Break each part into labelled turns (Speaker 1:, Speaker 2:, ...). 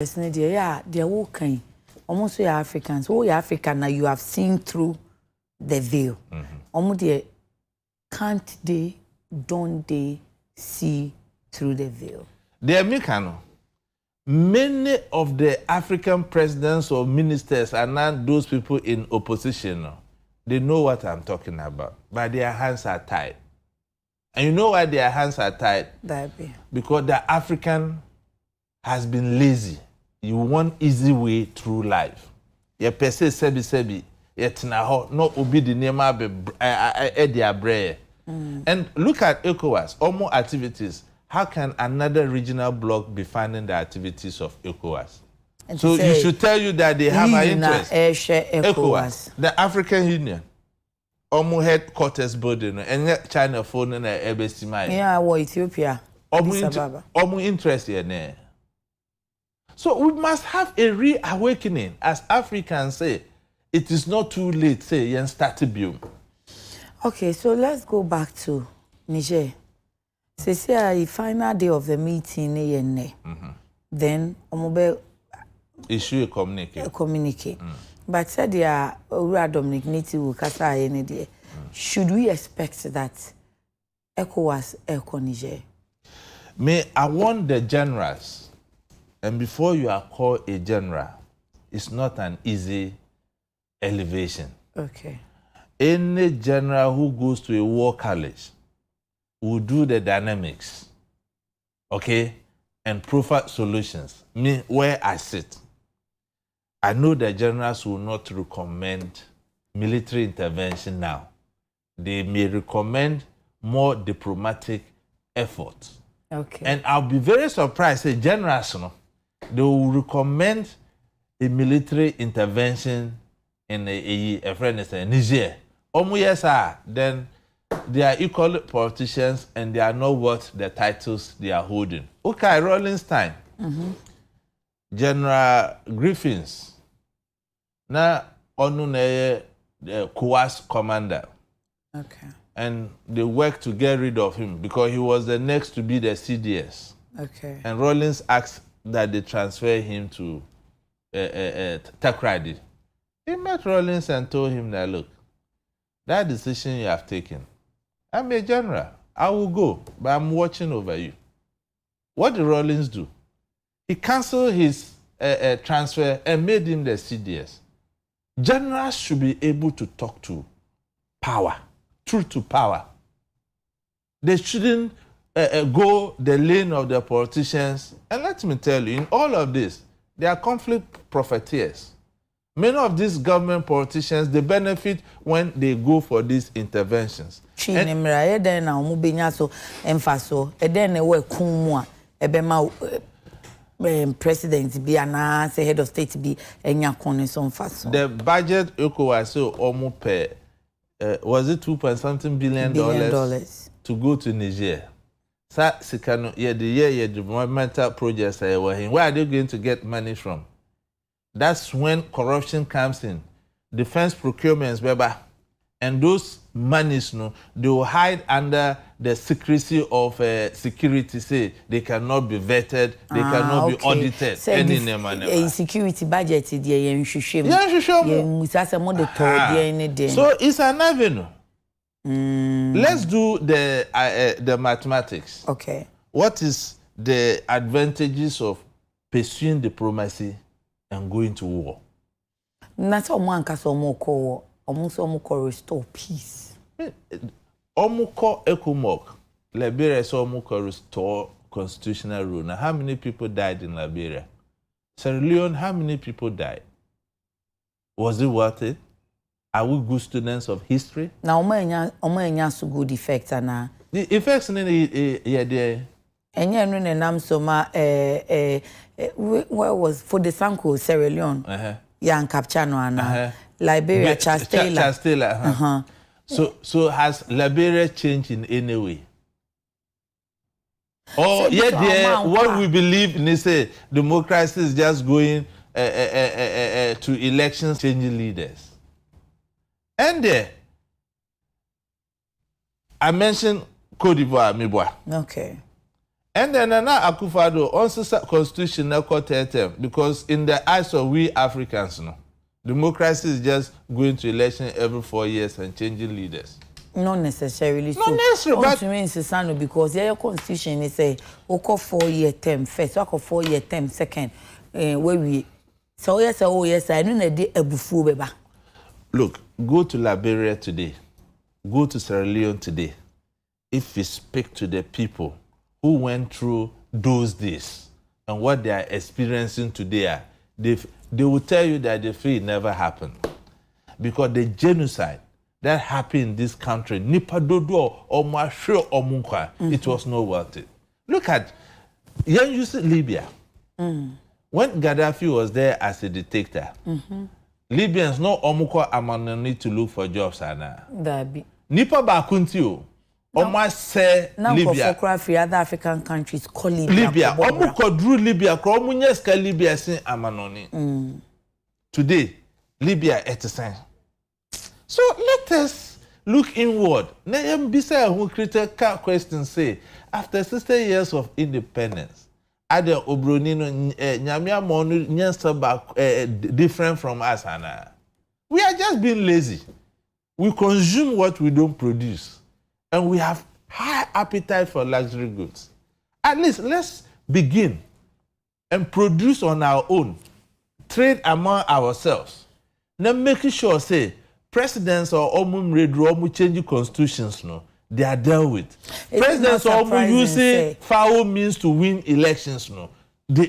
Speaker 1: Yeah, they're walking. Almost you're Africans. Oh, you're African now. You have seen through the veil. Almost can't they? Don't they see through the veil?
Speaker 2: The Americano. Many of the African presidents or ministers are not those people in opposition. They know what I'm talking about, but their hands are tied. And you know why their hands are tied? Because the African has been lazy. You want easy way through life. You per se sebi yetna no obi the nema be And look at ECOWAS, all more activities. How can another regional bloc be funding the activities of ECOWAS? And so you should tell you that they have an interest. ECOWAS, the African Union, almost headquarters building, and China phone and EBSMI.
Speaker 1: Yeah, well, Ethiopia.
Speaker 2: Almost interest here. So we must have a reawakening, as Africans say. It is not too late, say, and start to build.
Speaker 1: Okay, so let's go back to Niger. Say, the final day of the meeting, then
Speaker 2: issue a communique.
Speaker 1: But said there Dominic Niti should we expect that ECOWAS Niger?
Speaker 2: I want the generals. And before you are called a general, it's not an easy elevation.
Speaker 1: Okay.
Speaker 2: Any general who goes to a war college will do the dynamics, okay, and provide solutions. Me, where I sit, I know the generals will not recommend military intervention now. They may recommend more diplomatic efforts.
Speaker 1: Okay.
Speaker 2: And I'll be very surprised, say generals, they will recommend a military intervention in a friend is Niger. Yes, then they are equal politicians and they are not worth the titles they are holding. Okay, Rollins time. General Griffins. Now, the COAS commander.
Speaker 1: Okay.
Speaker 2: And they worked to get rid of him because he was the next to be the CDS.
Speaker 1: Okay.
Speaker 2: And Rollins asked that they transfer him to Takradi. He met Rollins and told him that, look, that decision you have taken, I'm a general. I will go, but I'm watching over you. What did Rollins do? He canceled his transfer and made him the CDS. Generals should be able to talk to power, truth to power. They shouldn't go the lane of the politicians. And let me tell you, in all of this, they are conflict profiteers. Many of these government politicians, they benefit when they go for these interventions.
Speaker 1: President be an head of state be
Speaker 2: the budget ECOWAS almost pay was it $2.something billion to go to Niger. So the developmental projects where are they going to get money from? That's when corruption comes in. Defense procurements, and those monies, they will hide under the secrecy of security. Say they cannot be vetted, they cannot be audited.
Speaker 1: Security budget, so
Speaker 2: it's an avenue. Let's do the mathematics.
Speaker 1: Okay.
Speaker 2: What is the advantages of pursuing diplomacy and going to war?
Speaker 1: That's all man can so almost restore peace.
Speaker 2: Omuko Ekumok, Liberia so Omuko restore constitutional rule. Now, how many people died in Liberia? Sierra Leone, how many people died? Was it worth it? Are we good students of history?
Speaker 1: Now, Omanya so good effects and
Speaker 2: the effects in the
Speaker 1: where was for the Sanko Sierra Leone? Yan Capchano and Liberia, Chastela.
Speaker 2: So has Liberia changed in any way? Or what we believe in is democracy is just going to elections, changing leaders. And I mentioned Cote d'Ivoire, Mibwa.
Speaker 1: Okay.
Speaker 2: And then Nana Akufo-Addo also constitution na term because in the eyes of we Africans, no, democracy is just going to election every 4 years and changing leaders.
Speaker 1: Not necessarily.
Speaker 2: Not necessarily,
Speaker 1: but to me, it's because your constitution is a 4-year term first, so 4-year term second. Where we so yes, oh yes, I know a bufu beba.
Speaker 2: Look, go to Liberia today, go to Sierra Leone today. If you speak to the people who went through those days and what they are experiencing today, they will tell you that the free never happened. Because the genocide that happened in this country, Nipadodo or Masho or Munkwa, it was not worth it. Look at Libya. When Gaddafi was there as a dictator, Libyans no omuko amanoni to look for jobs ana. Nipa bakuntio. Almost say Libya.
Speaker 1: Now for other African countries call Libya.
Speaker 2: Omuko drew Libya. Kromunyeska Libya sin amanoni. Today, Libya etisan. So let us look inward. Na bisa who critical question say after 60 years of independence. Other Obronino Nyamia Monu Nyansa different from us, Anna. We are just being lazy. We consume what we don't produce. And we have high appetite for luxury goods. At least let's begin and produce on our own. Trade among ourselves. Now making sure say presidents or Omum Redro Omu change constitutions no. They are dealt with. Presidents are using foul means to win elections. No, the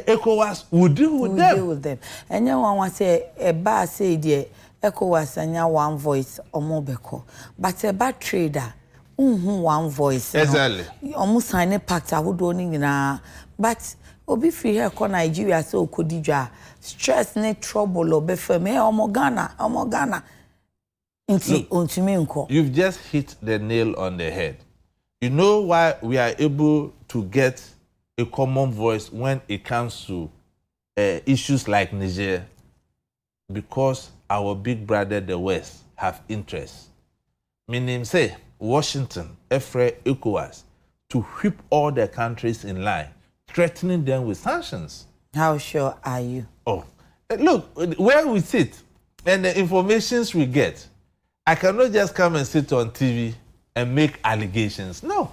Speaker 2: ECOWAS will deal with them.
Speaker 1: And you want to say a bad say the ECOWAS and one voice or more beko, but a bad trader, one voice.
Speaker 2: Exactly.
Speaker 1: Almost sign a pact. I would only na, but obi free here ko Nigeria so kodija stress ne trouble or before me Ghana.
Speaker 2: Look, you've just hit the nail on the head. You know why we are able to get a common voice when it comes to issues like Niger? Because our big brother, the West, have interests. Meaning, say, Washington, ECOWAS, to whip all the countries in line, threatening them with sanctions.
Speaker 1: How sure are you?
Speaker 2: Oh, look, where we sit and the informations we get, I cannot just come and sit on TV and make allegations. No.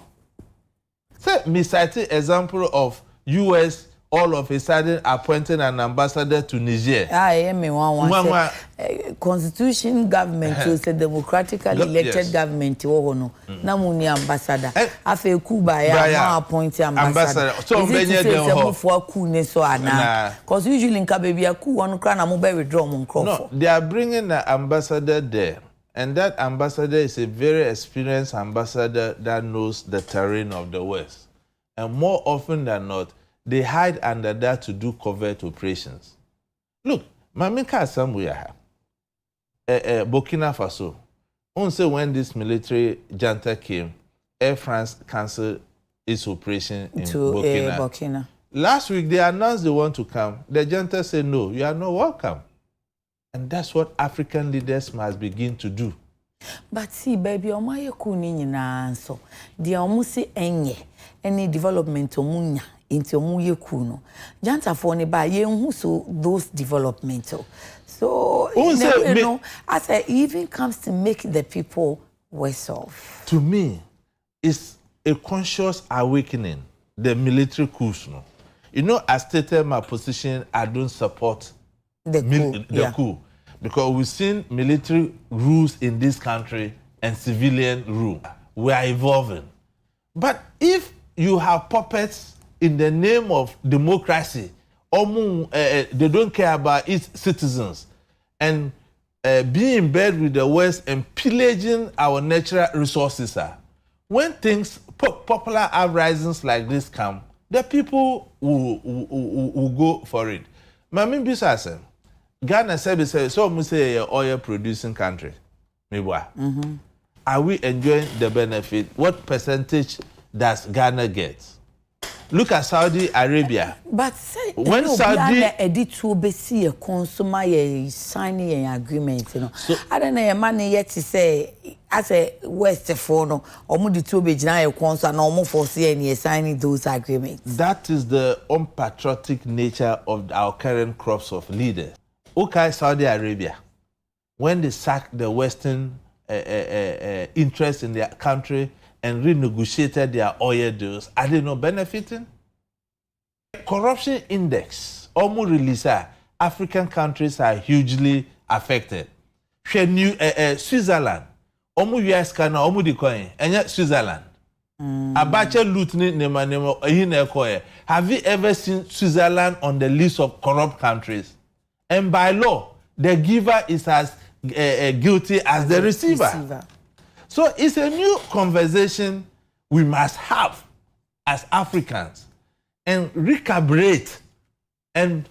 Speaker 2: Say, me cite example of U.S. all of a sudden appointing an ambassador to Niger.
Speaker 1: Constitution government is a democratically elected government. Namuni ambassador. Afe Cuba ya appointed ambassador.
Speaker 2: So many
Speaker 1: because usually in Kabebia ku one crown na mobile withdraw mon
Speaker 2: No, they are bringing an ambassador there. And that ambassador is a very experienced ambassador that knows the terrain of the West. And more often than not, they hide under that to do covert operations. Look, Mamika somewhere, Burkina Faso. Also, when this military junta came, Air France canceled its operation in Burkina. Last week, they announced they want to come. The junta said, no, you are not welcome. And that's what African leaders must begin to do.
Speaker 1: But see, baby, omaye kuni na so. Dia omusi enye any development omunya into omuye kuno. Janta for ne ba ye nhu so those development. So you know, as it even comes to make the people worse off.
Speaker 2: To me, it's a conscious awakening. The military coups, no. You know, I stated my position. I don't support the coup. Because we've seen military rules in this country and civilian rule. We are evolving. But if you have puppets in the name of democracy, they don't care about its citizens, and being in bed with the West and pillaging our natural resources, when things, popular uprisings like this come, the people will go for it. Mami Bisa, Ghana said, so we say oil producing country. Are we enjoying the benefit? What percentage does Ghana get? Look at Saudi Arabia.
Speaker 1: But say, when Saudi edit to be see a consumer signing an agreement, you know. So, I don't know, money yet to say as a West for no, omo di two be gina e kwonso na omo force any signing those agreements.
Speaker 2: That is the unpatriotic nature of our current crops of leaders. Okay, Saudi Arabia, when they sacked the Western interest in their country and renegotiated their oil deals, are they not benefiting? Corruption index, almost release, African countries are hugely affected. Switzerland, almost US can almost the coin, and yet Switzerland. Abacha loot have you ever seen Switzerland on the list of corrupt countries? And by law, the giver is as guilty as the receiver. So it's a new conversation we must have as Africans and recalibrate and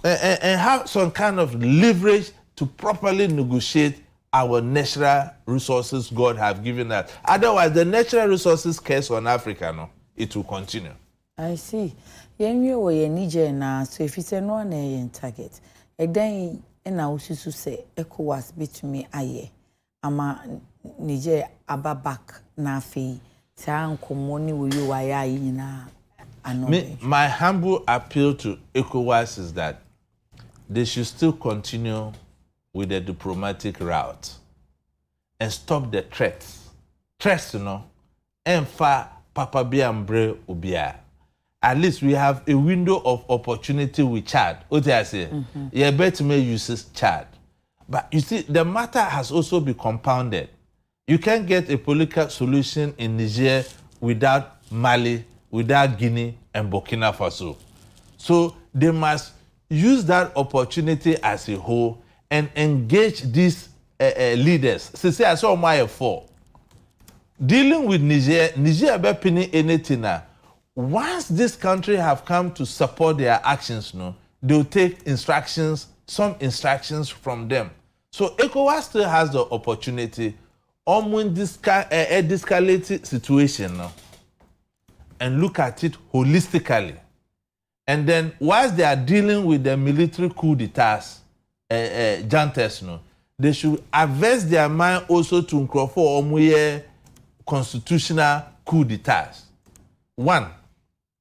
Speaker 2: have some kind of leverage to properly negotiate our natural resources God have given us. Otherwise, the natural resources curse on Africa, no, it will continue.
Speaker 1: I see. Yenwe we Niger na so if it's no na target. Then na ususu say ECOWAS betumi aye. Ama Niger aba back na afi sa nkomo ni we yo aye na ano.
Speaker 2: My humble appeal to ECOWAS is that they should still continue with the diplomatic route and stop the threats. Threats, you know, and far Papa Biambre Ubia. At least we have a window of opportunity with Chad. What I say? Yeah, better may use Chad. But you see, the matter has also been compounded. You can't get a political solution in Niger without Mali, without Guinea and Burkina Faso. So they must use that opportunity as a whole and engage these leaders. Say I saw my for dealing with Niger be penny anything now. Once this country have come to support their actions, no, they'll take some instructions from them. So ECOWAS still has the opportunity when this de-escalated situation no, and look at it holistically. And then whilst they are dealing with the military coup d'etat, juntas, no, they should invest their mind also to for constitutional coup d'etat. One,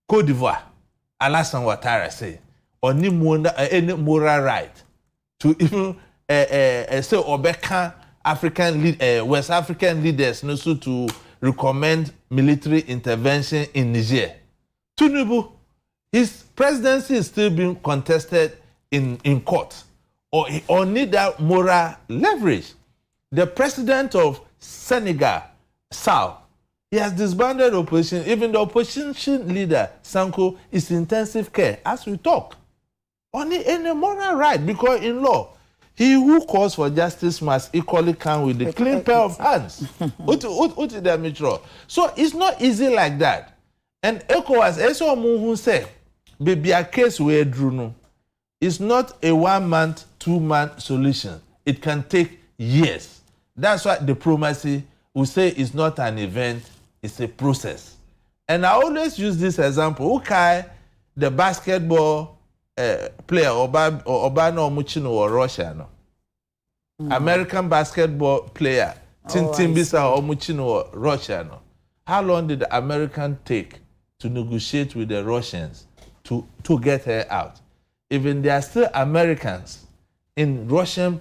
Speaker 2: Côte d'Ivoire, Alassane Ouattara say, any moral right to even say Obeka West African leaders no so to recommend military intervention in Niger. Tinubu, his presidency is still being contested in court. Or need that moral leverage. The president of Senegal, Sall, he has disbanded opposition. Even the opposition leader, Sanko, is in intensive care as we talk. Only any moral right, because in law, he who calls for justice must equally come with a clean pair of hands. So it's not easy like that. And ECOWAS, as who say, baby, a case where drew no. It's not a 1 month, 2 month solution. It can take years. That's why diplomacy, we say, is not an event, it's a process. And I always use this example. Okay, the basketball player, Obano Muchino or Russia, no? American basketball player, Tintin Bisa or Muchino or Russia, no? How long did the American take to negotiate with the Russians to get her out? Even there are still Americans in Russian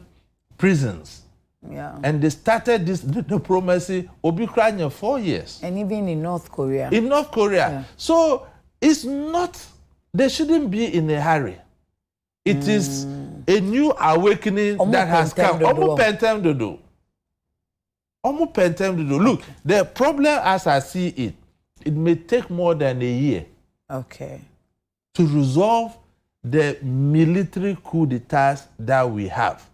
Speaker 2: prisons.
Speaker 1: Yeah.
Speaker 2: And they started this diplomacy Ukraine 4 years.
Speaker 1: And even in North Korea.
Speaker 2: In North Korea. Yeah. So it's not, they shouldn't be in a hurry. It is a new awakening that has come. Look, the problem as I see it, it may take more than a year.
Speaker 1: Okay.
Speaker 2: To resolve the military coup d'etat that we have.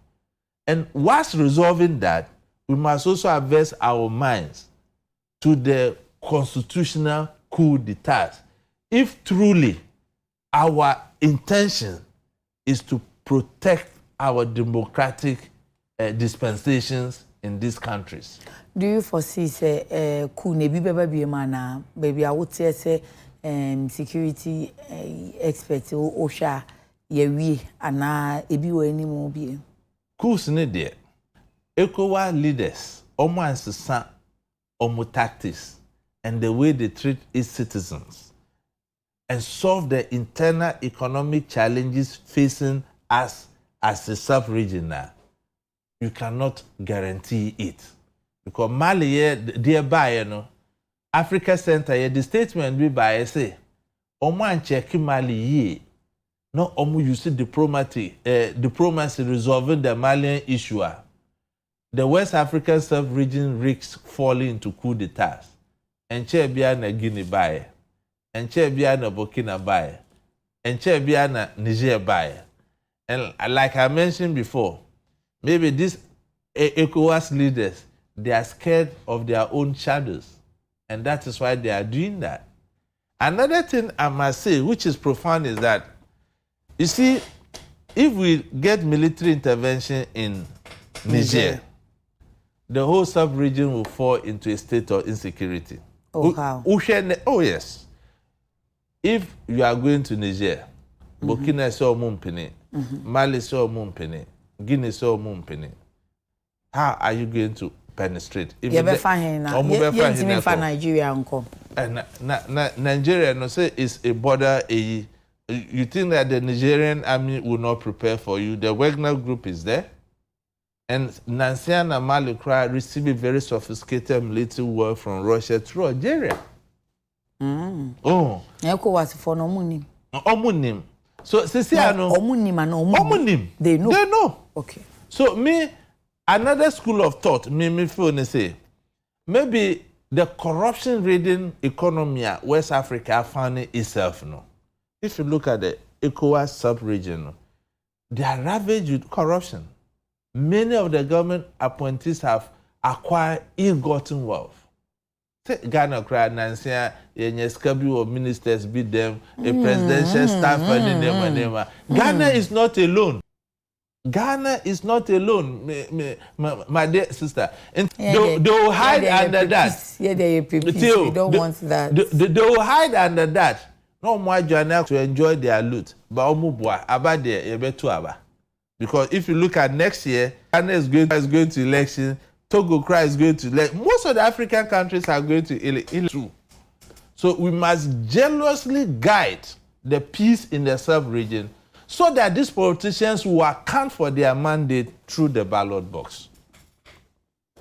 Speaker 2: And whilst resolving that, we must also invest our minds to the constitutional coup d'etat. If truly our intention is to protect our democratic dispensations in these countries.
Speaker 1: Do you foresee say coup ne bi beba bi mana baby I would say security experts OSHA yewi ana ebi wo ani mo bi?
Speaker 2: Coups ne there. ECOWAS leaders omo ansesa omo tactics and the way they treat its citizens and solve the internal economic challenges facing us as a sub-region now, you cannot guarantee it. Because Mali here, thereby, you know, Africa Center here, the statement be by say, omo ancheki Mali ye, no omo use diplomacy resolving the Malian issue. The West African sub-region risks falling into coup d'etats. Enche bia na Guinea bae, enche bia na Burkina bae, enche bia na Niger bae. And like I mentioned before, maybe these ECOWAS leaders, they are scared of their own shadows. And that is why they are doing that. Another thing I must say, which is profound, is that, you see, if we get military intervention in Niger, the whole sub-region will fall into a state of insecurity.
Speaker 1: Oh, how?
Speaker 2: Oh, yes. If you are going to Niger, Burkina is all mumpini, Mali is all mumpini, Guinea is all mumpini, how are you going to penetrate? If
Speaker 1: you Nigeria, uncle.
Speaker 2: Nigeria, no say, is a border. You think that the Nigerian army will not prepare for you? The Wagner group is there. And Nancy and Mali receive a very sophisticated military work from Russia through Algeria. Oh.
Speaker 1: ECOWAS for no money.
Speaker 2: Omunim. So,
Speaker 1: Omunim. They know.
Speaker 2: They know.
Speaker 1: Okay.
Speaker 2: So, another school of thought, me feel say, maybe the corruption-ridden economy of West Africa found itself, no. If you look at the ECOWAS sub-region, they are ravaged with corruption. Many of the government appointees have acquired ill-gotten wealth. Ghana cried Nancy, or ministers beat them, a presidential staff and them. Ghana is not alone. Ghana is not alone, my dear sister. And they will hide under that.
Speaker 1: Yeah, they don't want that.
Speaker 2: They will hide under that. No more journalists to enjoy their loot. But about there, because if you look at next year, Ghana is going to election, Togo is going to election. Most of the African countries are going to election too. So we must jealously guide the peace in the sub-region so that these politicians will account for their mandate through the ballot box.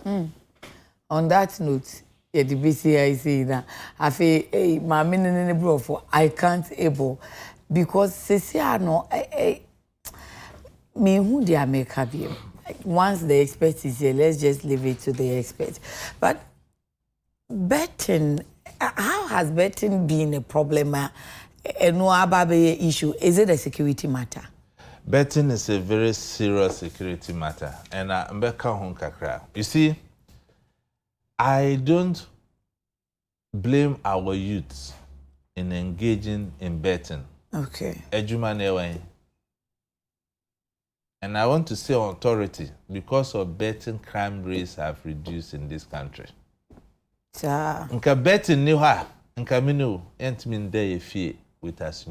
Speaker 1: On that note, the BCI say that I can't able because Ceciano me who they make happy. Once the expert is here, let's just leave it to the expert. But betting, how has betting been a problem? Issue? Is it a security matter?
Speaker 2: Betting is a very serious security matter. And you see, I don't blame our youths in engaging in betting.
Speaker 1: Okay.
Speaker 2: And I want to say on authority, because of betting, crime rates have reduced in this country. Nka betting ni ha, nka minu entmin dey fear with us.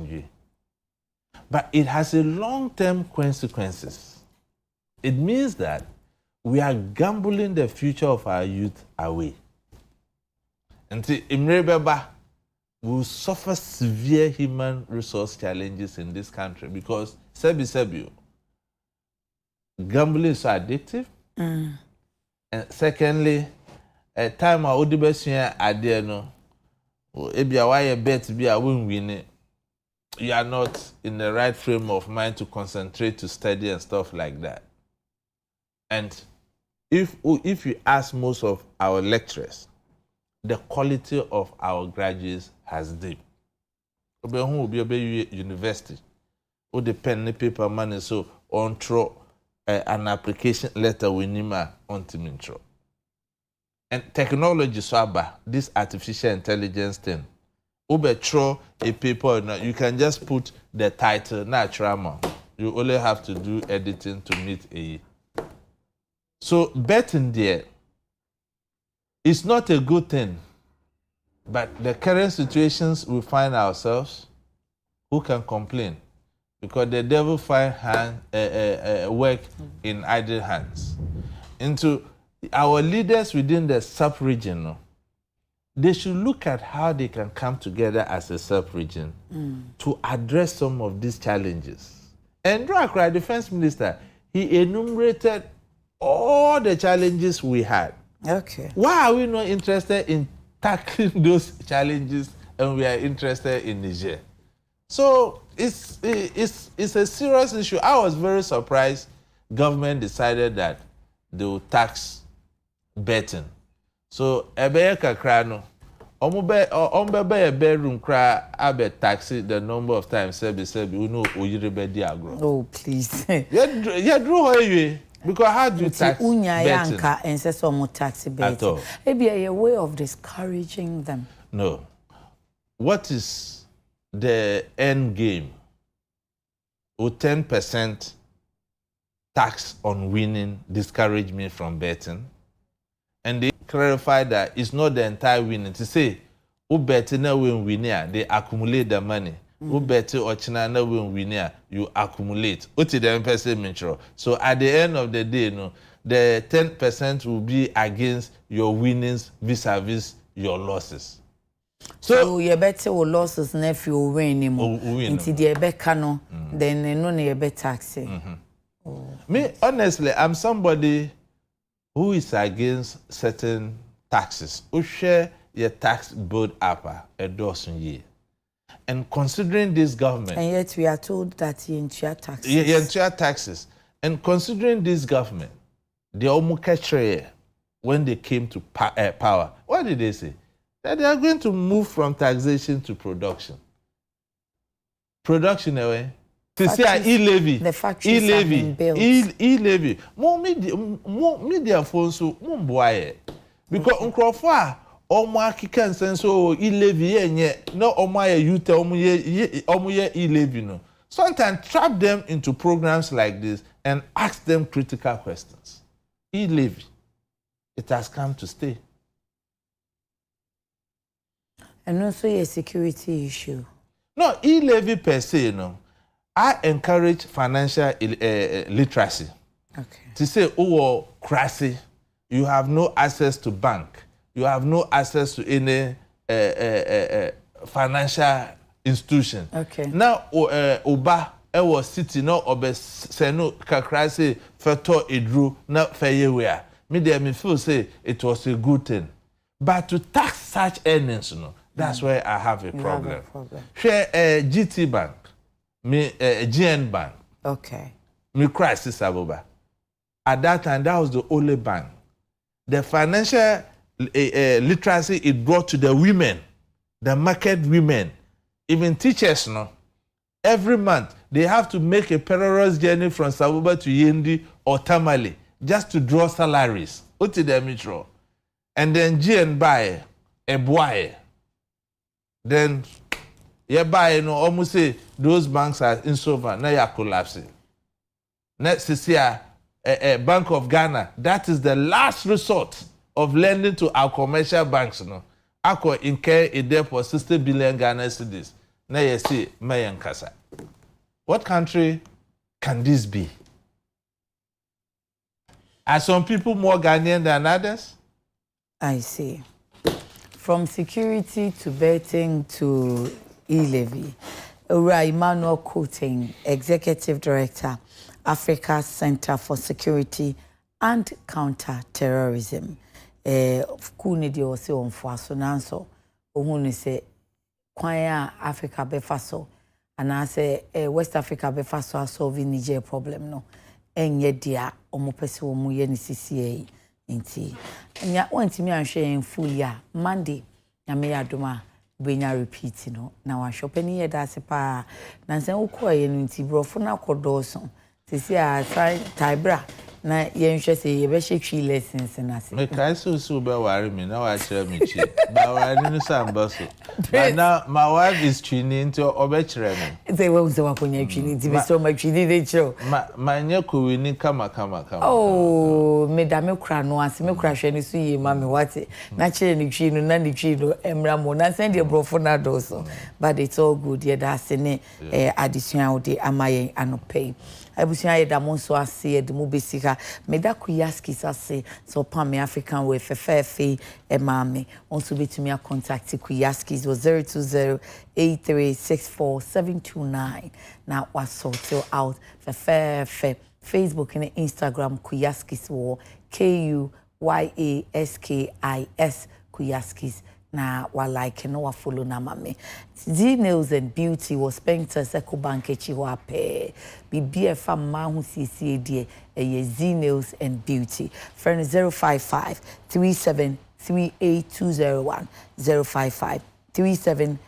Speaker 2: But it has a long-term consequences. It means that we are gambling the future of our youth away. Until Imrebeba will suffer severe human resource challenges in this country because Sebi, gambling is so addictive. And secondly, a time I would be idea no. If you are bet to be a win, you are not in the right frame of mind to concentrate, to study and stuff like that. And if you ask most of our lecturers, the quality of our graduates has dipped. Who will be university? Who depend paper money so on throw an application letter with Nima on Timintro. And technology swaba, this artificial intelligence thing. Ube throw a paper, you can just put the title, natural. You only have to do editing to meet a. So betting there is not a good thing. But the current situations we find ourselves, who can complain? Because the devil find work in idle hands. Into our leaders within the sub-region, no, they should look at how they can come together as a sub-region to address some of these challenges. And Drakra, defense minister, he enumerated all the challenges we had.
Speaker 1: Okay.
Speaker 2: Why are we not interested in tackling those challenges and we are interested in Niger? So it's a serious issue. I was very surprised government decided that they will tax betting. So ebeye kakra no ombe a bedroom cry abe taxi the number of times sebi uno oyirebe di agro.
Speaker 1: Oh please.
Speaker 2: Yeah drew her because how do you tax betting?
Speaker 1: Yanka and say some taxi betting. Maybe a way of discouraging them.
Speaker 2: No. What is the end game? Would 10% tax on winning discourage me from betting? And they clarify that it's not the entire winning. To say, who bet na when winner, they accumulate the money. Who bet or China na when winner, you accumulate. What is the person? So at the end of the day, no, the 10% will be against your winnings vis-a-vis your losses.
Speaker 1: So you bet your losses nephew win him. Into the becano, then no near bet taxing.
Speaker 2: Me, honestly, I'm somebody who is against certain taxes. Who share your tax build up a dozen year. And considering this government.
Speaker 1: And yet we are told that you share taxes.
Speaker 2: You share taxes. And considering this government, they almost catch when they came to power. What did they say? That they are going to move from taxation to production. Production away. To say e-levy.
Speaker 1: The factories have been built.
Speaker 2: E-levy. More media phones so more because Uncrofa or Markikan sense so e-levy and no omaya you tell me e-levy no. Sometimes trap them into programs like this and ask them critical questions. E-levy. It has come to stay.
Speaker 1: And also a security issue.
Speaker 2: No, e-levy per se, no. I encourage financial literacy.
Speaker 1: Okay.
Speaker 2: To say, oh, crassy, you have no access to bank. You have no access to any financial institution.
Speaker 1: Okay.
Speaker 2: Now, Oba, was city, no, obe seno kakrasi, feto idru, na feyewea. Me feel say it was a good thing. But to tax such earnings, no, that's where I have a problem. Share GT Bank. Me GN Bank.
Speaker 1: Okay.
Speaker 2: Me crisis Abuba. At that time, that was the only bank. The financial literacy it brought to the women, the market women, even teachers. No, every month they have to make a perilous journey from Sabuba to Yendi or Tamale just to draw salaries. Uti the metro, and then GN buy a boy. Then. Hereby, you know, almost say those banks are insolvent, now you are collapsing. Next year, Bank of Ghana, that is the last resort of lending to our commercial banks. You know. I could incur a debt for 60 billion Ghana cedis. Now you see, Mayan Kasa. What country can this be? Are some people more Ghanaian than others?
Speaker 1: I see. From security to betting to e-levy. Emmanuel Kotin, Executive Director, Africa Center for Security and Counter-Terrorism. Kuni di ose onfuaso nanso ohunu se kwanya Africa befaso ana se West Africa befaso solve Niger problem no enye dia omopese wo mu ye ni CCA nti nya wantimi anhwe en full ya Monday na me adoma benya repeat no na wa shopeni ye da se pa na nsen ukoye no nti brofo na kodoso sisi a taibra na yenhwe se ye be hwe lessons na se
Speaker 2: me kai so be worry me na wa kire me chi ba wari no samba so but now my wife is tuning into obe kire me
Speaker 1: say we so wakonya twini nti be so ma twini de chiro
Speaker 2: ma nya ko wini kama
Speaker 1: oh me da me kura no ase me kura hwe ni so ye ma me wate na kire ni twini na ni twini emra mo na send the brofo na do so but it's all good ye da se ne addition out de amayen anopay abusia ye da mo so ase ye de mo besika Africa. Meda Kuyaski say so Pam African with Fefe Emame. Also be to me a contact Kuyaskis was 020-8364-729. Now was sorted out Fefe Facebook and Instagram Kuyaskis war KUYASKIS Kuyaskis. Na wa like no wa follow na mame. Z Nails and Beauty was Spencer Seko Bankechi wa pe. Bibia fa ma hu sisi die eye Z Nails and Beauty. Friend 055 3738 201 055 37